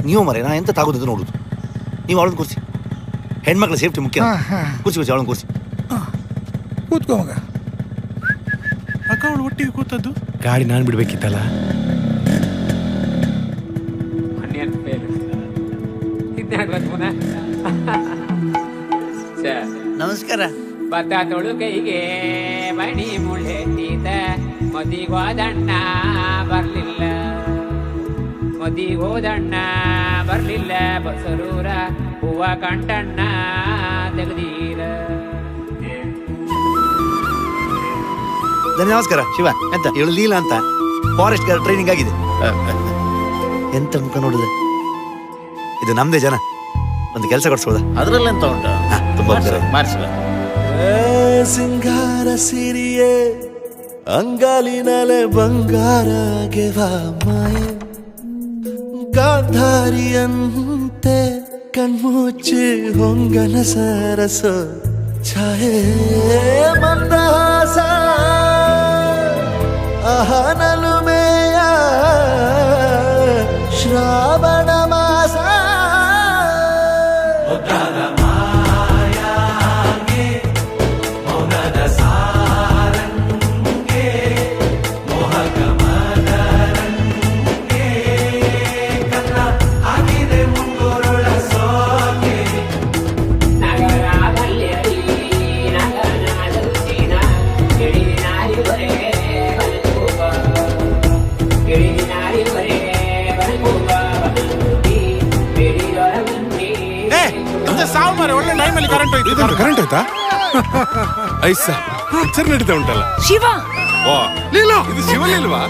ನೀವು ಮರೆ ನಾ ಎಂತ ತಾಗೋದು ನೋಡುದು. ನೀವು ಅವಳನ್ನ ಕೂರಿಸಿ, ಹೆಣ್ಮಕ್ಳ ಸೇಫ್ಟಿ ಮುಖ್ಯ. ಕೂರಿಸಿ ಅವಳನ್ನ ಕೂರಿಸಿ. ಕೂತ್ಕೋ ಮಗ. ಅಕ್ಕ ಅವಳು ಒಟ್ಟಿಗೆ ಕೂತದ್ದು ಗಾಡಿ ನಾನು ಬಿಡ್ಬೇಕಿತ್ತಲ್ಲ. ನಮಸ್ಕಾರ. ಭತ್ತ ತೊಳು ಕೈಗೆ ಮಣಿ ಮುಳ್ಳೆತ್ತಿದ ಮದಿಗೋದಣ್ಣ ಬರ್ಲಿಲ್ಲ, ಮದಿಗೋದಣ್ಣ ಬರ್ಲಿಲ್ಲ, ಬಸರೂರ ಹೂವ ಕಂಟಣ್ಣ ತೆಗದೀರ. ನಮಸ್ಕಾರ ಶಿವ. ಎಂತ ಹೇಳಲಿಲ್ಲ ಅಂತ ಫಾರೆಸ್ಟ್ ಗಾರ್ಡ್ ಟ್ರೈನಿಂಗ್ ಆಗಿದೆ. ಎಂತ ಮುಖ ನೋಡಿದೆ. ಇದು ನಮ್ದೇ ಜನ. ಒಂದು ಕೆಲಸ ಕೊಡ್ಸೋದ? ಅದ್ರಲ್ಲೆಂತ ಉಂಟು? ತುಂಬಾ ಮಾಡಿಸುವ. ಸಿಂಗಾರ ಸಿರಿಯೇ ಅಂಗಾಲಿನಲೆ ಬಂಗಾರ ಗೆವಾ ಮಾಯೆ, ಗಾಂಧಾರಿಯಂತೆ ಕಣ್ಮುಚ್ಚಿ ಹೊಂಗನ ಸರಸ ಛಾಯೆ, ಮಂದಹಾಸ ಅಹನಲುಮೆಯ ಶ್ರಾವಣ ಮಾಸ. ಒಳ್ಳೆ ಟೈಮಲ್ಲಿ ಕರೆಂಟ್ ಹೋಯ್ತು. ಕರೆಂಟ್ ಆಯ್ತಾ? ಐಸ ಪಿಕ್ಚರ್ ನಡೀತಾ ಉಂಟಲ್ಲ. ಶಿವ. ಓ ಲೀಲಾ, ಇದು ಶಿವಲಿಲ್ವಾ?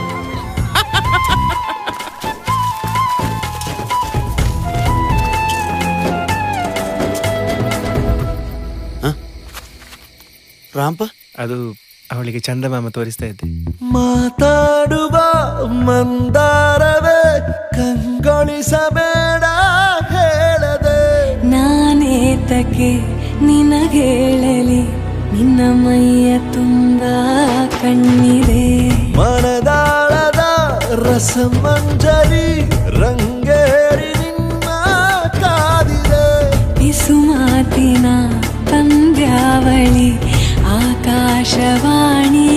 ರಾಂಪ, ಅದು ಅವಳಿಗೆ ಚಂದಮಾಮ ತೋರಿಸ್ತಾ ಇದ್ದೆ. ಮಾತಾಡುವ ಮಂದಾರವೇ ಕಂಗೊಳಿಸಬೇಡ ಹೇಳದೆ, ನಾನೇತಕ್ಕೆ ನಿನಗೇಳಲಿ, ನಿನ್ನ ಮೈಯ ತುಂಬ ಕಣ್ಣಿದೆ. ಮನದಾಳದ ರಸಮಂಜರಿ ರಂಗೇರಿ ನಿನ್ನ ಕಾದಿದೆ. ಬಿಸು ಮಾತಿನ ಪಂದ್ಯಾವಳಿ ಆಕಾಶವಾಣಿ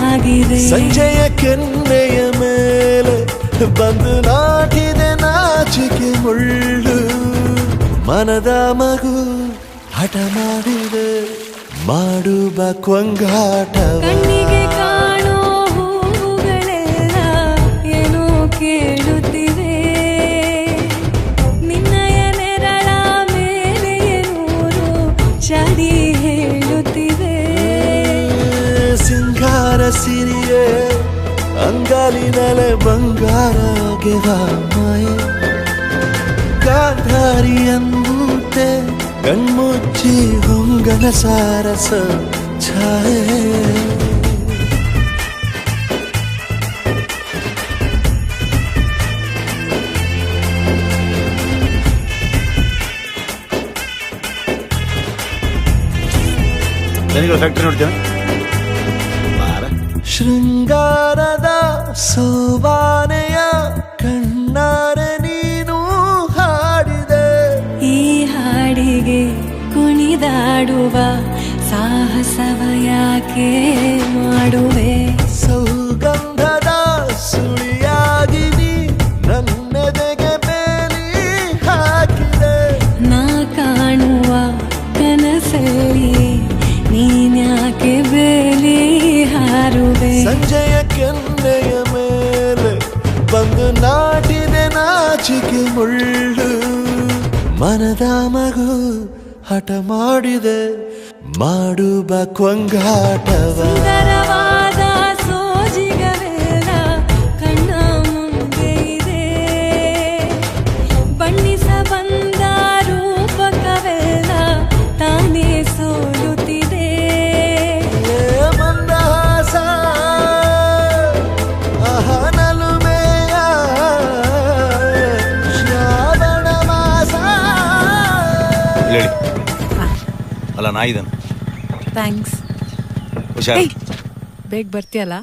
ಆಗಿದೆ. ಸಂಜೆಯ ಕೆನ್ನೆಯ ಮೇಲೆ ಬಂದು ನಾಟಿದೆ ನಾಚಿಕೆ ಮುಳ್ಳು, ಮನದ ಮಗು ಹಠ ಮಾಡಿದೆ ಮಾಡುವ ಕೊಂಗಾಟವ. ಕಣ್ಣಿಗೆ ಕಾಣೋ ಹೂಗಳೆಲ್ಲ ಏನೋ ಕೇಳುತ್ತಿವೆ, ನಿನ್ನಯ ನೆರಳ ಮೇಲೆ ನೂರು ಚಡಿ ಹೇಳುತ್ತಿವೆ. ಸಿಂಗಾರ ಸಿರಿಯೇ ಅಂಗಾಲಿನಲೆ ಬಂಗಾರ ಗೆವಾ ಮಾಯೆ, ಗಾಂಧಾರಿಯಂತೆ ಕಣ್ಮುಚ್ಚಿ ಹೊಂಗನ ಸಾರಸ ಛಾಯೆ. ಫ್ಯಾಕ್ಟ್ರಿ ನೋಡ್ತೇವೆ. ಶೃಂಗಾರದ ಸೋಬಾನೆಯ ಕಣ್ಣಾರೆ ನೀನು ಹಾಡಿದೆ. ಈ ಹಾಡಿಗೆ ಕುಣಿದಾಡುವ ಸಾಹಸವ ಯಾಕೆ ಮಾಡುವೆ? ಸೌಗಂಧದ ಸುಳಿಯಾಗಿ ನೀ ನನ್ನೆದೆಗೆ ಬೇಲಿ ಹಾಕಿದೆ. ನಾ ಕಾಣುವ ಕನಸಲ್ಲಿ ನೀನ್ಯಾಕೆ ಬೇಲಿ ಹಾರುವೆ? ಸಂಜೆಯ ಕೆನ್ನೆಯ ಮೇಲೆ ಬಂದು ನಾಟಿದೆ ನಾಚಿಕೆ ಮುಳ್ಳು, ಮನದ ಮಗು ಹಠ ಮಾಡಿದೆ ಮಾಡುವ ಕೊಂಗಾಟವ. ಸುಂದರವಾದ ಸೋಜಿಗವೆಲ್ಲ ಕಣ್ಣ ಮುಂದೆ ಇದೆ, ಬಣ್ಣಿಸ ಬಂದ ರೂಪಕವೆಲ್ಲ ತಾನೇ ಸೋಲುತ್ತಿದೆ. ಮಂದಹಾಸ ಅಹನಲುಮೆಯ ಶ್ರಾವಣ ಮಾಸ. ಹೇಳಿ ಅಲ್ಲ, ನಾ ಇದನ್ನು ಥ್ಯಾಂಕ್ಸ್. ಹುಷಾರ್. ಬೇಗ ಬರ್ತೀಯಲ್ಲ?